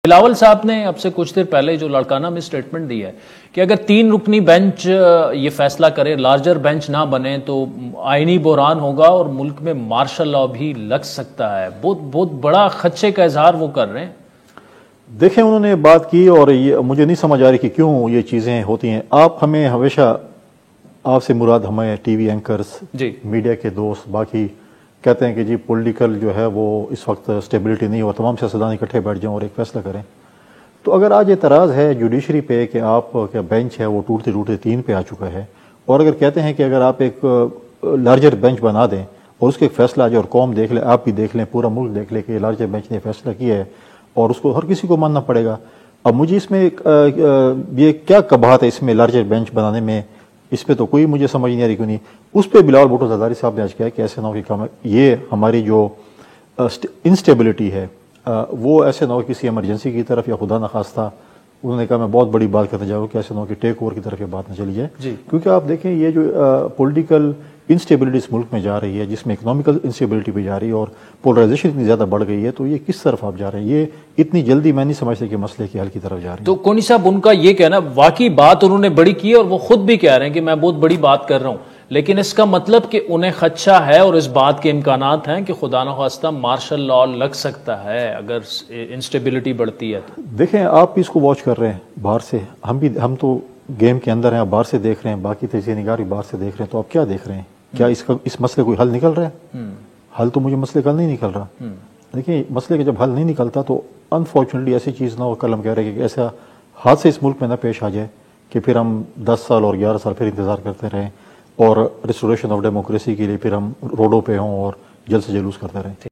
بلاول صاحب نے اب سے کچھ دیر پہلے جو لڑکانہ میں سٹیٹمنٹ دی ہے کہ اگر 3 رکنی بینچ یہ فیصلہ کرے، لارجر بینچ نہ بنے تو آئینی بحران ہوگا اور ملک میں مارشل لاء بھی لگ سکتا ہے. بہت بڑا خدشے کا اظہار وہ کر رہے ہیں. دیکھیں انہوں نے بات کی اور مجھے نہیں سمجھ آ رہی کہ کیوں یہ چیزیں ہوتی ہیں. آپ ہمیں ہمیشہ، آپ سے مراد ہمیں ٹی وی اینکرز، میڈیا کے دوست، باقی کہتے ہیں کہ جی پولیٹیکل جو ہے وہ اس وقت اسٹیبلٹی نہیں ہو، تمام سیاستدان اکٹھے بیٹھ جائیں اور ایک فیصلہ کریں. تو اگر آج اعتراض ہے جوڈیشری پہ کہ آپ کا بینچ ہے وہ ٹوٹتے ٹوٹتے 3 پہ آ چکا ہے، اور اگر کہتے ہیں کہ اگر آپ ایک لارجر بینچ بنا دیں اور اس کے فیصلہ آ جائے اور قوم دیکھ لے، آپ بھی دیکھ لیں، پورا ملک دیکھ لے کہ لارجر بینچ نے فیصلہ کیا ہے اور اس کو ہر کسی کو ماننا پڑے گا. اب مجھے اس میں یہ کیا قباحت ہے اس میں لارجر بینچ بنانے میں؟ اس پہ تو کوئی مجھے سمجھ نہیں آ رہی کیوں نہیں. اس پہ بلاول بھٹو زرداری صاحب نے آج کہا کہ ایسے نہ ہو کہ یہ ہماری جو انسٹیبلٹی ہے وہ ایسے نہ ہو کسی ایمرجنسی کی طرف، یا خدا نخواستہ انہوں نے کہا میں بہت بڑی بات کرنے جا رہا ہوں کہ ایسے نہ ہو کہ ٹیک اوور کی طرف یہ بات نہ چلی جائے. کیونکہ آپ دیکھیں یہ جو پولیٹیکل انسٹیبلٹی اس ملک میں جا رہی ہے، جس میں اکنامیکل انسٹیبلٹی بھی جا رہی ہے اور پولرائزیشن اتنی زیادہ بڑھ گئی ہے، تو یہ کس طرف آپ جا رہے ہیں؟ یہ اتنی جلدی میں نہیں سمجھتا کہ مسئلے کے حل کی طرف جا رہے ہیں. تو کونی صاحب ان کا یہ کہنا واقعی بات انہوں نے بڑی کی اور وہ خود بھی کہہ رہے ہیں کہ میں بہت بڑی بات کر رہا ہوں، لیکن اس کا مطلب کہ انہیں خدشہ ہے اور اس بات کے امکانات ہیں کہ خدا نخواستہ مارشل لاء لگ سکتا ہے اگر انسٹیبلٹی بڑھتی ہے. تو دیکھیں آپ بھی اس کو واچ کر رہے ہیں باہر سے، ہم تو گیم کے اندر ہیں، آپ باہر سے دیکھ رہے ہیں، باقی تجزیہ نگار بھی باہر سے دیکھ رہے ہیں. تو آپ کیا دیکھ رہے ہیں؟ کیا اس مسئلے کوئی حل نکل رہا ہے؟ حل تو مجھے مسئلے کا نہیں نکل رہا. دیکھیں مسئلے کا جب حل نہیں نکلتا تو انفارچونیٹلی ایسی چیز نہ ہو، کل ہم کہہ رہے ہیں کہ ایسا حادثے اس ملک میں نہ پیش آ جائے کہ پھر ہم 10 سال اور 11 سال پھر انتظار کرتے رہیں اور ریسٹوریشن آف ڈیموکریسی کے لیے پھر ہم روڈوں پہ ہوں اور جلد سے جلوس کرتے رہیں.